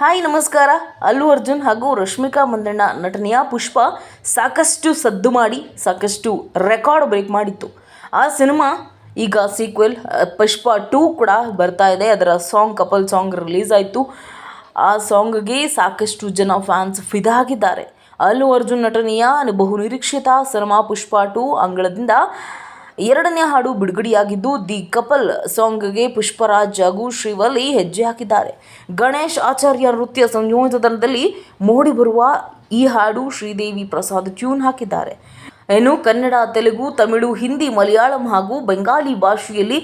Hi ನಮಸ್ಕಾರ. ಅಲ್ಲು ಅರ್ಜುನ್ ಹಾಗೂ ರಶ್ಮಿಕಾ ಮಂದಣ್ಣ ನಟನೆಯ ಪುಷ್ಪ ಸಾಕಷ್ಟು ಸದ್ದು ಮಾಡಿ ಸಾಕಷ್ಟು ರೆಕಾರ್ಡ್ ಬ್ರೇಕ್ ಮಾಡಿತ್ತು. ಆ ಸಿನಿಮಾ ಈಗ ಸೀಕ್ವೆಲ್ ಪುಷ್ಪ 2 ಕೂಡ ಬರ್ತಾ ಇದೆ. ಅದರ ಕಪಲ್ ಸಾಂಗ್ ರಿಲೀಸ್ ಆಯಿತು. ಆ ಸಾಂಗ್ಗೆ ಸಾಕಷ್ಟು ಜನ ಫ್ಯಾನ್ಸ್ ಫಿದಾಗಿದ್ದಾರೆ. ಅಲ್ಲು ಅರ್ಜುನ್ ನಟನೆಯ ಬಹುನಿರೀಕ್ಷಿತ ಸಿನಿಮಾ ಪುಷ್ಪ 2 ಅಂಗಳದಿಂದ 2ನೇ ಹಾಡು ಬಿಡುಗಡೆಯಾಗಿದ್ದು, ದಿ ಕಪಲ್ ಸಾಂಗ್ಗೆ ಪುಷ್ಪರಾಜ್ ಹಾಗೂ ಶ್ರೀವಲ್ಲಿ ಹೆಜ್ಜೆ ಹಾಕಿದ್ದಾರೆ. ಗಣೇಶ್ ಆಚಾರ್ಯ ನೃತ್ಯ ಸಂಯೋಜನದಲ್ಲಿ ಮೂಡಿಬರುವ ಈ ಹಾಡು ಶ್ರೀದೇವಿ ಪ್ರಸಾದ್ ಟ್ಯೂನ್ ಹಾಕಿದ್ದಾರೆ. ಇನ್ನು ಕನ್ನಡ, ತೆಲುಗು, ತಮಿಳು, ಹಿಂದಿ, ಮಲಯಾಳಂ ಹಾಗೂ ಬೆಂಗಾಲಿ ಭಾಷೆಯಲ್ಲಿ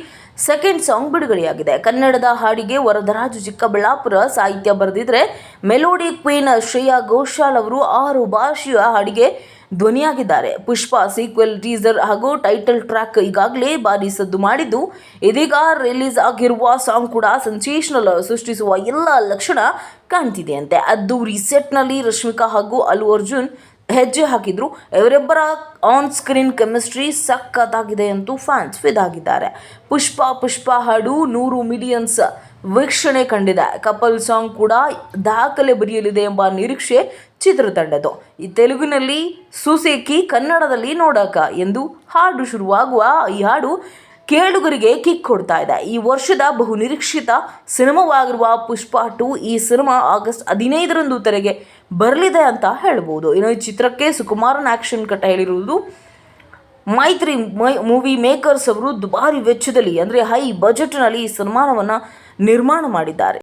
ಸೆಕೆಂಡ್ ಸಾಂಗ್ ಬಿಡುಗಡೆಯಾಗಿದೆ. ಕನ್ನಡದ ಹಾಡಿಗೆ ವರದರಾಜು ಚಿಕ್ಕಬಳ್ಳಾಪುರ ಸಾಹಿತ್ಯ ಬರೆದಿದ್ದರೆ, ಮೆಲೋಡಿ ಕ್ವೀನ್ ಶ್ರೇಯಾ ಘೋಷಾಲ್ ಅವರು 6 ಭಾಷೆಯ ಹಾಡಿಗೆ ಧ್ವನಿಯಾಗಿದ್ದಾರೆ. ಪುಷ್ಪ ಸೀಕ್ವೆಲ್ ಟೀಸರ್ ಹಾಗೂ ಟೈಟಲ್ ಟ್ರ್ಯಾಕ್ ಈಗಾಗಲೇ ಭಾರಿ ಸದ್ದು ಮಾಡಿದ್ದು, ಇದೀಗ ರಿಲೀಸ್ ಆಗಿರುವ ಸಾಂಗ್ ಕೂಡ ಸೆನ್ಸೇಷನಲ್ ಸೃಷ್ಟಿಸುವ ಎಲ್ಲ ಲಕ್ಷಣ ಕಾಣ್ತಿದೆಯಂತೆ. ಅದ್ದೂರಿ ಸೆಟ್ನಲ್ಲಿ ರಶ್ಮಿಕಾ ಹಾಗೂ ಅಲ್ಲು ಅರ್ಜುನ್ ಹೆಜ್ಜೆ ಹಾಕಿದ್ರು. ಇವರಿಬ್ಬರ ಆನ್ ಸ್ಕ್ರೀನ್ ಕೆಮಿಸ್ಟ್ರಿ ಸಖತ್ತಾಗಿದೆ ಅಂತೂ ಫ್ಯಾನ್ಸ್ ಫಿದಾಗಿದ್ದಾರೆ. ಪುಷ್ಪ ಹಾಡು 100 ಮಿಲಿಯನ್ಸ್ ವೀಕ್ಷಣೆ ಕಂಡಿದೆ. ಕಪಲ್ ಸಾಂಗ್ ಕೂಡ ದಾಖಲೆ ಬರೆಯಲಿದೆ ಎಂಬ ನಿರೀಕ್ಷೆ ಚಿತ್ರತಂಡದ್ದು. ಈ ತೆಲುಗಿನಲ್ಲಿ ಸುಸೇಕಿ, ಕನ್ನಡದಲ್ಲಿ ನೋಡಕ ಎಂದು ಹಾಡು ಶುರುವಾಗುವ ಈ ಹಾಡು ಕೇಳುಗರಿಗೆ ಕಿಕ್ ಕೊಡ್ತಾ ಇದೆ. ಈ ವರ್ಷದ ಬಹುನಿರೀಕ್ಷಿತ ಸಿನಿಮಾವಾಗಿರುವ ಪುಷ್ಪ 2 ಈ ಸಿನಿಮಾ ಆಗಸ್ಟ್ 15ರಂದು ತೆರೆಗೆ ಬರಲಿದೆ ಅಂತ ಹೇಳ್ಬೋದು. ಇನ್ನು ಈ ಚಿತ್ರಕ್ಕೆ ಸುಕುಮಾರನ್ ಆಕ್ಷನ್ ಕಟ್ ಹೇಳಿರುವುದು. ಮೈತ್ರಿ ಮೂವಿ ಮೇಕರ್ಸ್ ಅವರು ದುಬಾರಿ ವೆಚ್ಚದಲ್ಲಿ ಅಂದರೆ ಹೈ ಬಜೆಟ್ನಲ್ಲಿ ಈ ಸಿನಿಮಾವನ್ನು ನಿರ್ಮಾಣ ಮಾಡಿದ್ದಾರೆ.